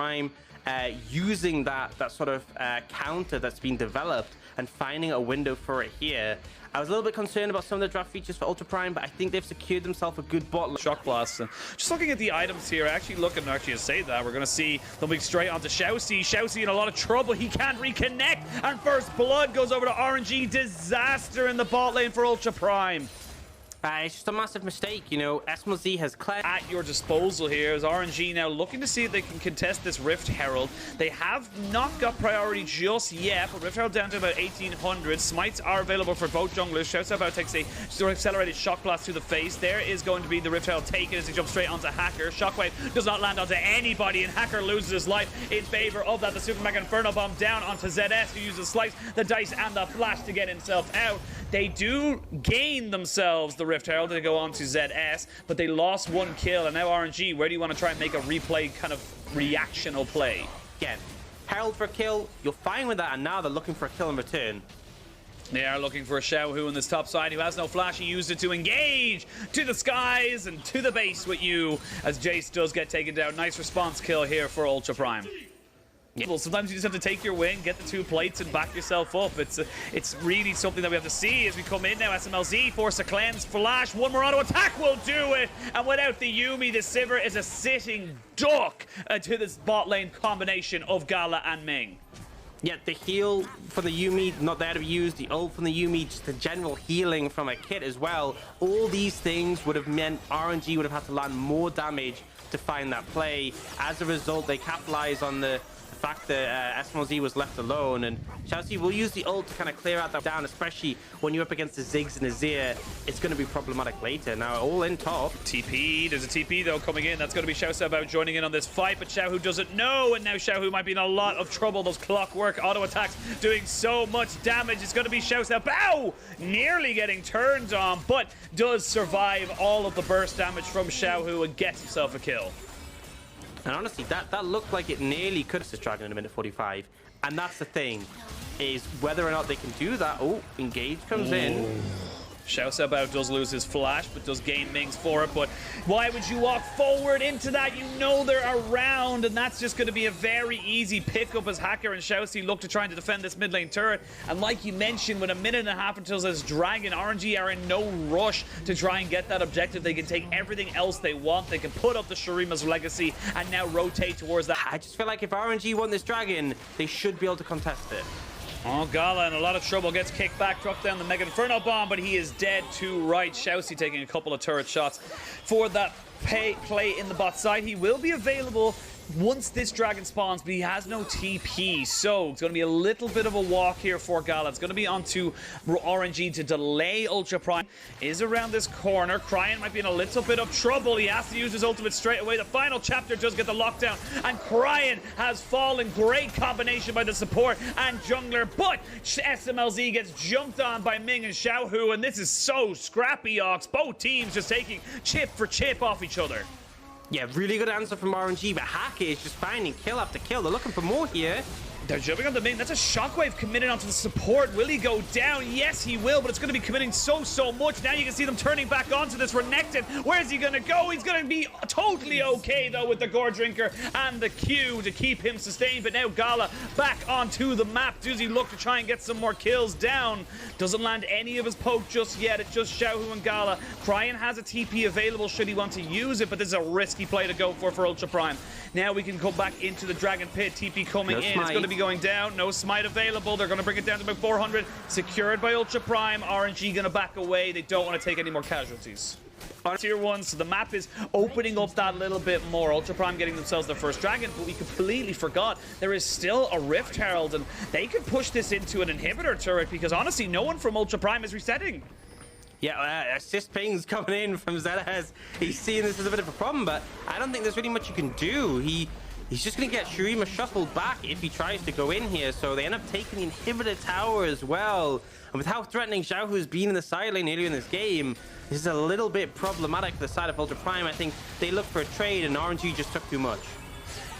Prime using that sort of counter that's been developed and finding a window for it here. I was a little bit concerned about some of the draft features for Ultra Prime, but I think they've secured themselves a good bot. Shock Blast. Just looking at the items here, actually to say that, we're going to see them being straight onto Xiaoxi. Xiaoxi in a lot of trouble. He can't reconnect. And First Blood goes over to RNG. Disaster in the bot lane for Ultra Prime. It's just a massive mistake, you know. SMLZ has cleared at your disposal here is RNG now looking to see if they can contest this Rift Herald. They have not got priority just yet, but Rift Herald down to about 1800. Smites are available for both junglers. Shouts About takes a accelerated shock blast to the face. There is going to be the Rift Herald taken as he jumps straight onto Hacker. Shockwave does not land onto anybody, and Hacker loses his life in favor of that. The Super Mega Inferno Bomb down onto ZS, who uses Slice, the Dice, and the Flash to get himself out. They do gain themselves the Rift Herald to go on to ZS, but they lost one kill, and now RNG, where do you want to try and make a replay kind of reactional play? Again, Herald for a kill, you're fine with that, and now they're looking for a kill in return. They are looking for a Xiaohu on this top side who has no flash. He used it to engage to the skies and to the base with you as Jace does get taken down. Nice response kill here for Ultra Prime. Well, sometimes you just have to take your win, get the 2 plates, and back yourself up. It's really something that we have to see as we come in now. SMLZ force a cleanse, flash, one more auto attack will do it. And without the Yuumi, the Sivir is a sitting duck to this bot lane combination of Gala and Ming. Yeah, the heal for the Yuumi, not there to be used. The ult from the Yuumi, just the general healing from a kit as well. All these things would have meant RNG would have had to land more damage to find that play. As a result, they capitalize on the fact that SMLZ was left alone, and Xiaoxi will use the ult to kind of clear out that down, especially when you're up against the Ziggs and Azir. It's going to be problematic later. Now, all in top. TP, there's a TP though coming in. That's going to be Xiao Xiaobao joining in on this fight, but Xiaohu doesn't know, and now Xiaohu might be in a lot of trouble. Those clockwork auto attacks doing so much damage. It's going to be Xiao Xiaobao nearly getting turned on, but does survive all of the burst damage from Xiaohu and gets himself a kill. And honestly, that looked like it nearly could have this dragon in a minute 45. And that's the thing, is whether or not they can do that. Oh, engage comes in. Xiao Xiaobao does lose his flash, but does gain Mings for it. But why would you walk forward into that? You know they're around, and that's just going to be a very easy pickup as Hacker and Xiaoxi look to try to defend this mid lane turret. And like you mentioned, with a minute and a half until this dragon, RNG are in no rush to try and get that objective. They can take everything else they want. They can put up the Shurima's legacy and now rotate towards that. I just feel like if RNG won this dragon, they should be able to contest it. Oh, Gala in a lot of trouble, gets kicked back, trucked down the Mega Inferno Bomb, but he is dead to right. Xiaoxi taking a couple of turret shots for that play in the bot side. He will be available once this dragon spawns, but he has no TP, so it's going to be a little bit of a walk here for Gala. It's going to be onto RNG to delay Ultra Prime. Is around this corner. Cryan might be in a little bit of trouble. He has to use his ultimate straight away. The final chapter does get the lockdown, and Cryan has fallen. Great combination by the support and jungler, but SMLZ gets jumped on by Ming and Xiaohu, and this is so scrappy, Ox. Both teams just taking chip for chip off each other. Yeah, really good answer from RNG, but Hacker is just finding kill after kill. They're looking for more here. They're jumping on the Ming. That's a shockwave committed onto the support. Will he go down? Yes, he will, but it's going to be committing so much. Now you can see them turning back onto this Renekton. Where's he going to go? He's going to be totally okay, though, with the Gore Drinker and the Q to keep him sustained. But now Gala back onto the map. Does he look to try and get some more kills down? Doesn't land any of his poke just yet. It's just Xiaohu and Gala. Cryan has a TP available should he want to use it, but this is a risky play to go for Ultra Prime. Now we can go back into the Dragon Pit. TP coming in. It's going to be going down. No smite available. They're going to bring it down to about 400. Secured by Ultra Prime. RNG going to back away. They don't want to take any more casualties. On tier 1, so the map is opening up that little bit more. Ultra Prime getting themselves their first dragon, but we completely forgot there is still a Rift Herald, and they could push this into an inhibitor turret because honestly, no one from Ultra Prime is resetting. Yeah, assist pings coming in from ZS. He's seeing this as a bit of a problem, but I don't think there's really much you can do. He's just going to get Shurima shuffled back if he tries to go in here, so they end up taking the inhibitor tower as well. And with how threatening Xiaohu has been in the side lane earlier in this game, this is a little bit problematic for the side of Ultra Prime. I think they looked for a trade and RNG just took too much.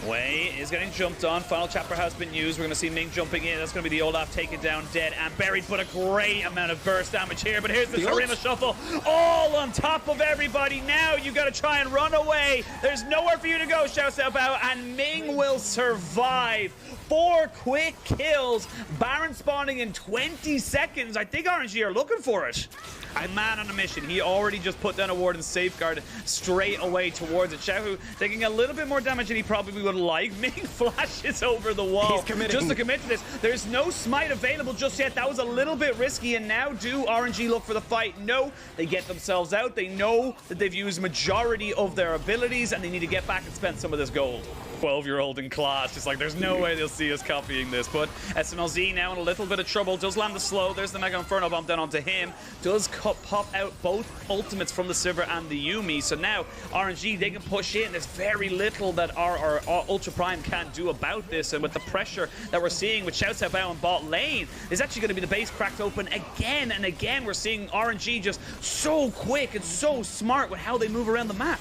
Wei is getting jumped on. Final chapter has been used. We're going to see Ming jumping in. That's going to be the Olaf taken down, dead and buried, but a great amount of burst damage here. But here's the Shurima Shuffle all on top of everybody. Now you got to try and run away. There's nowhere for you to go, Xiao Xiaobao, and Ming will survive. 4 quick kills. Baron spawning in 20 seconds. I think RNG are looking for it. A man on a mission. He already just put down a ward and safeguard straight away towards it. Xiaohu taking a little bit more damage than he probably would like. Ming flashes over the wall. He's committing. Just to commit to this. There's no smite available just yet. That was a little bit risky. And now do RNG look for the fight? No. They get themselves out. They know that they've used majority of their abilities and they need to get back and spend some of this gold. 12-year-old in class, just like there's no way they'll see us copying this. But SMLZ now in a little bit of trouble, does land the slow. There's the Mega Inferno bomb down onto him, does pop out both ultimates from the Sivir and the Yuumi. So now RNG, they can push in. There's very little that our Ultra Prime can do about this, and with the pressure that we're seeing with Xiao Xiaobao in bot lane, is actually going to be the base cracked open again and again. We're seeing RNG just so quick and so smart with how they move around the map.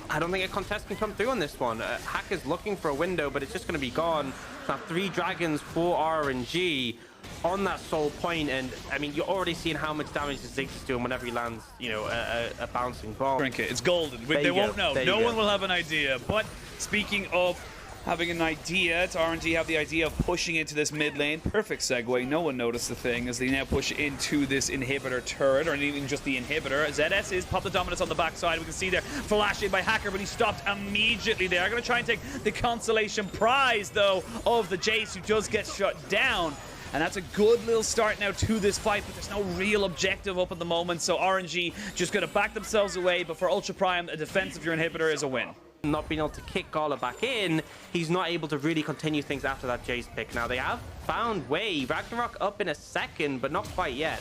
I don't think a contest can come through on this one. Hacker's looking for a window, but it's just going to be gone. Now 3 dragons for RNG on that soul point, and I mean, you're already seeing how much damage the Ziggs is doing whenever he lands, you know, a bouncing bomb. Drink it. It's golden. They won't know. No one will have an idea. But speaking of having an idea, it's RNG have the idea of pushing into this mid lane. Perfect segue. No one noticed the thing as they now push into this inhibitor turret, or even just the inhibitor. ZS is pop the dominance on the backside. We can see there flashing by Hacker, but he stopped immediately there. I'm going to try and take the consolation prize, though, of the Jace, who does get shut down. And that's a good little start now to this fight, but there's no real objective up at the moment, so RNG just going to back themselves away. But for Ultra Prime, a defense of your inhibitor is a win. Not being able to kick Gala back in, he's not able to really continue things after that Jace pick. Now they have found Wei. Ragnarok up in a second, but not quite yet.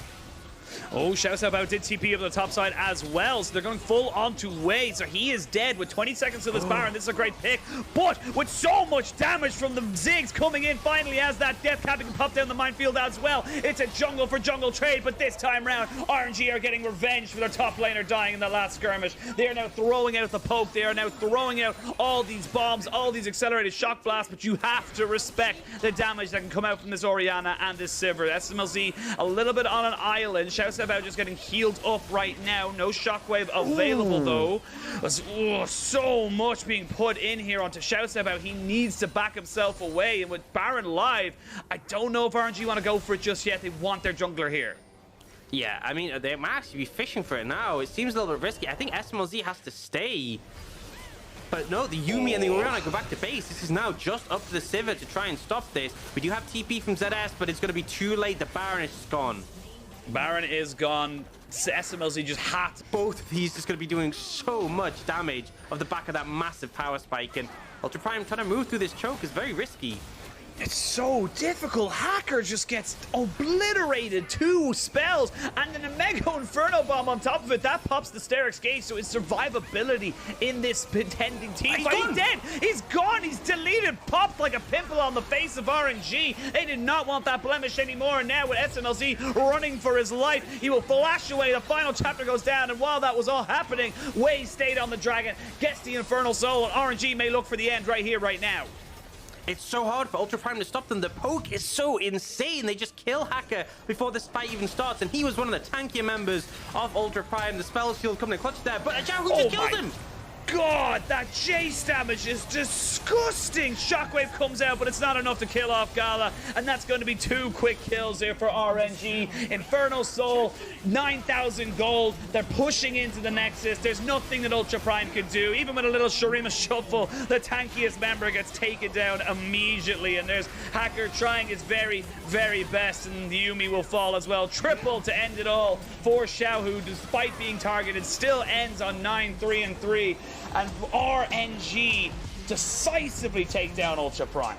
Oh, Xiao Xiaobao did TP over the top side as well, so they're going full onto Wei, so he is dead with 20 seconds to this Baron. This is a great pick, but with so much damage from the Ziggs coming in finally as that death cap can pop down the minefield as well. It's a jungle for jungle trade, but this time round, RNG are getting revenge for their top laner dying in the last skirmish. They are now throwing out the poke, they are now throwing out all these bombs, all these accelerated shock blasts, but you have to respect the damage that can come out from this Orianna and this Sivir. SMLZ a little bit on an island. Xiao Xiaobao just getting healed up right now. No shockwave available though. So much being put in here onto Xiao Xiaobao. He needs to back himself away, and with Baron live, I don't know if RNG want to go for it just yet. They want their jungler here. Yeah, I mean, they might actually be fishing for it now. It seems a little bit risky. I think SMLZ has to stay. But no, the Yuumi and the Orianna go back to base. This is now just up to the Sivir to try and stop this. We do have TP from ZS, but it's going to be too late. The Baron is just gone. Baron is gone. SMLZ just had both of these just going to be doing so much damage off the back of that massive power spike, and Ultra Prime trying to move through this choke is very risky. It's so difficult. Hacker just gets obliterated. 2 spells, and then a Mega Inferno bomb on top of it. That pops the Sterix Gate, so his survivability in this contending team. He's dead. He's gone. He's deleted. Popped like a pimple on the face of RNG. They did not want that blemish anymore. And now with SMLZ running for his life, he will flash away. The final chapter goes down, and while that was all happening, Wei stayed on the dragon, gets the Infernal Soul, and RNG may look for the end right here, right now. It's so hard for Ultra Prime to stop them. The poke is so insane. They just kill Hacker before this fight even starts, and he was one of the tankier members of Ultra Prime. The spell shield coming in clutch there, but Xiaohu just kills him. God, that Jace damage is disgusting. Shockwave comes out, but it's not enough to kill off Gala, and that's going to be 2 quick kills here for RNG. Inferno Soul, 9,000 gold. They're pushing into the Nexus. There's nothing that Ultra Prime can do. Even with a little Shurima Shuffle, the tankiest member gets taken down immediately, and there's Hacker trying his very, very best, and the Yuumi will fall as well. Triple to end it all for Xiaohu, despite being targeted, still ends on 9-3-3. And RNG decisively take down Ultra Prime.